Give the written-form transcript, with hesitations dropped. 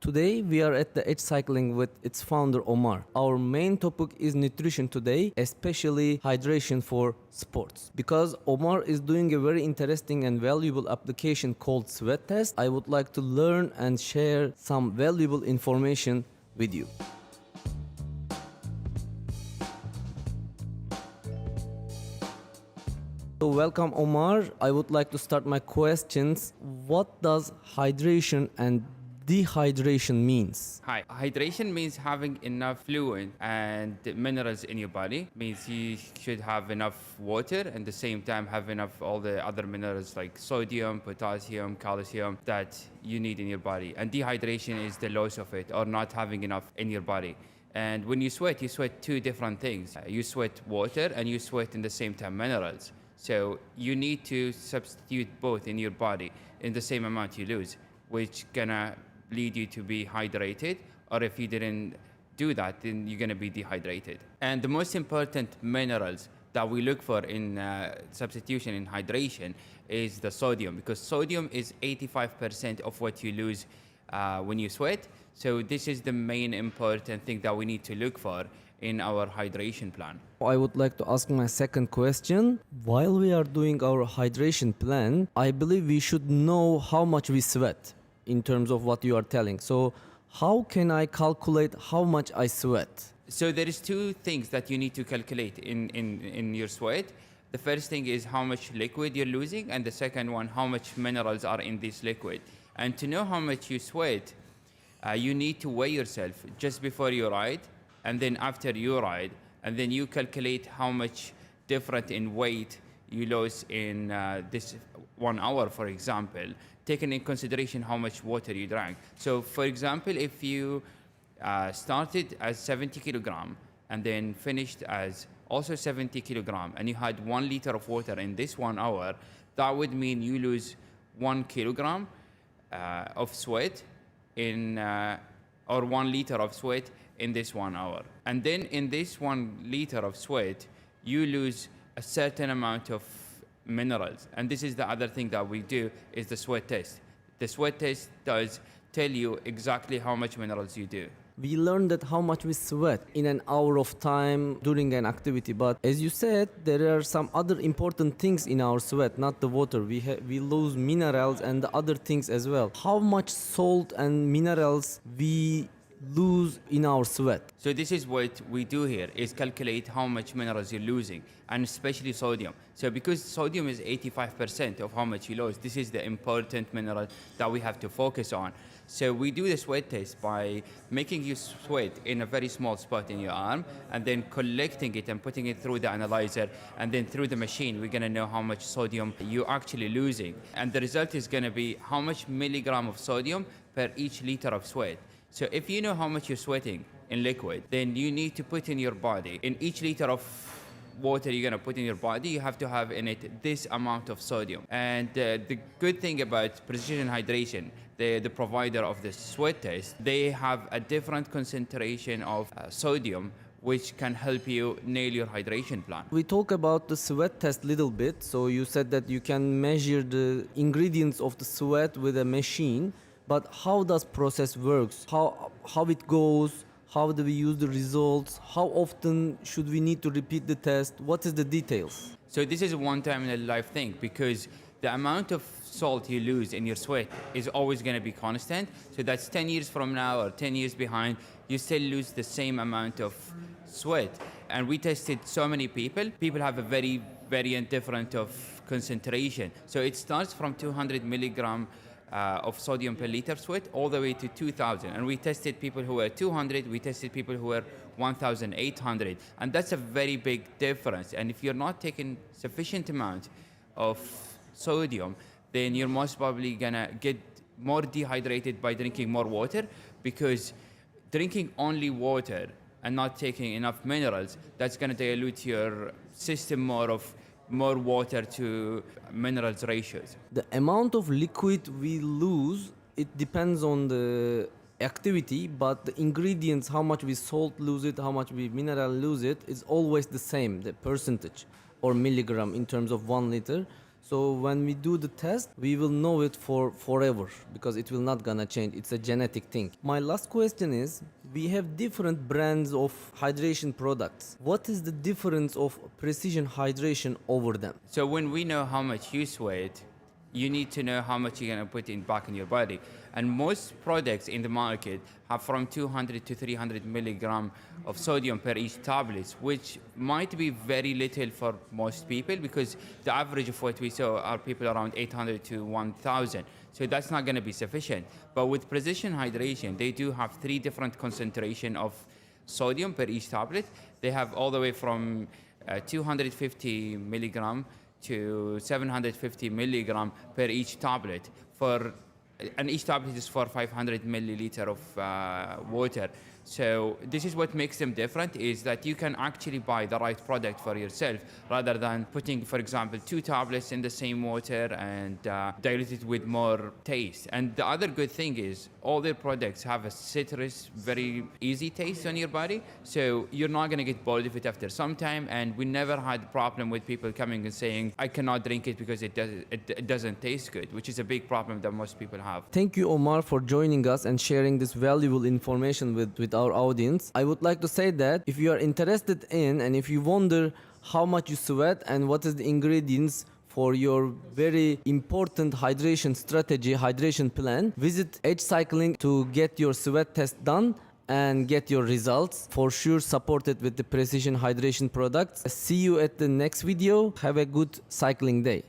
Today we are at the Edge Cycling with its founder Omar. Our main topic is nutrition today, especially hydration for sports. Because Omar is doing a very interesting and valuable application called sweat test, I would like to learn and share some valuable information with you. So welcome Omar. I would like to start my questions. What does hydration and dehydration means? Hi. Hydration means having enough fluid and minerals in your body. Means you should have enough water and at the same time have enough all the other minerals like sodium, potassium, calcium that you need in your body. And dehydration is the loss of it or not having enough in your body. And when you sweat two different things. You sweat water and you sweat in the same time minerals. So you need to substitute both in your body in the same amount you lose, which gonna lead you to be hydrated, or if you didn't do that, then you're gonna be dehydrated. And the most important minerals that we look for in substitution in hydration is the sodium, because sodium is 85% of what you lose when you sweat. So this is the main important thing that we need to look for in our hydration plan. I would like to ask my second question. While we are doing our hydration plan, I believe we should know how much we sweat in terms of what you are telling. So how can I calculate how much I sweat? So there is two things that you need to calculate in your sweat. The first thing is how much liquid you're losing, and the second one, how much minerals are in this liquid. And to know how much you sweat, you need to weigh yourself just before you ride, and then after you ride, and then you calculate how much different in weight you lose in this 1 hour, for example, taking in consideration how much water you drank. So for example, if you started as 70 kilogram and then finished as also 70 kilogram and you had 1 liter of water in this 1 hour, that would mean you lose 1 kilogram of sweat in or 1 liter of sweat in this 1 hour. And then in this 1 liter of sweat, you lose a certain amount of minerals. And this is the other thing that we do is the sweat test. The sweat test does tell you exactly how much minerals you do. We learned that how much we sweat in an hour of time during an activity, but as you said, there are some other important things in our sweat, not the water. We lose minerals and the other things as well. How much salt and minerals we lose in our sweat? So this is what we do here, is calculate how much minerals you're losing, and especially sodium. So because sodium is 85% of how much you lose, this is the important mineral that we have to focus on. So we do the sweat test by making you sweat in a very small spot in your arm, and then collecting it and putting it through the analyzer, and then through the machine, we're gonna know how much sodium you're actually losing. And the result is gonna be how much milligram of sodium per each liter of sweat. So if you know how much you're sweating in liquid, then you need to put in your body, in each liter of water you're gonna put in your body, you have to have in it this amount of sodium. And the good thing about Precision Hydration, the provider of the sweat test, they have a different concentration of sodium, which can help you nail your hydration plan. We talk about the sweat test little bit. So you said that you can measure the ingredients of the sweat with a machine. But how does process works? How it goes? How do we use the results? How often should we need to repeat the test? What is the details? So this is a one-time in a life thing, because the amount of salt you lose in your sweat is always going to be constant. So that's 10 years from now or 10 years behind, you still lose the same amount of sweat. And we tested so many people. People have a very different of concentration. So it starts from 200 milligram of sodium per liter sweat all the way to 2,000. And we tested people who were 200, we tested people who were 1,800. And that's a very big difference. And if you're not taking sufficient amount of sodium, then you're most probably gonna get more dehydrated by drinking more water, because drinking only water and not taking enough minerals, that's gonna dilute your system more water to minerals ratios. The amount of liquid we lose, it depends on the activity, but the ingredients, how much we salt lose it, how much we mineral lose it, is always the same, the percentage or milligram in terms of 1 liter. So when we do the test, we will know it for forever because it will not gonna change. It's a genetic thing. My last question is, we have different brands of hydration products. What is the difference of precision hydration over them? So when we know how much you sweat, you need to know how much you're gonna put in back in your body. And most products in the market have from 200 to 300 milligram of sodium per each tablet, which might be very little for most people because the average of what we saw are people around 800 to 1000. So that's not gonna be sufficient. But with precision hydration, they do have 3 different concentration of sodium per each tablet. They have all the way from 250 milligram to 750 milligram per each tablet and each tablet is for 500 milliliter of water. So this is what makes them different, is that you can actually buy the right product for yourself rather than putting, for example, 2 tablets in the same water and dilute it with more taste. And the other good thing is all their products have a citrus, very easy taste on your body. So you're not going to get bored of it after some time. And we never had a problem with people coming and saying, I cannot drink it because it doesn't taste good, which is a big problem that most people have. Thank you, Omar, for joining us and sharing this valuable information with our audience. I would like to say that if you are interested in and if you wonder how much you sweat and what is the ingredients for your very important hydration strategy, hydration plan, visit Edge Cycling to get your sweat test done and get your results. For sure, support it with the precision hydration products. See you at the next video. Have a good cycling day.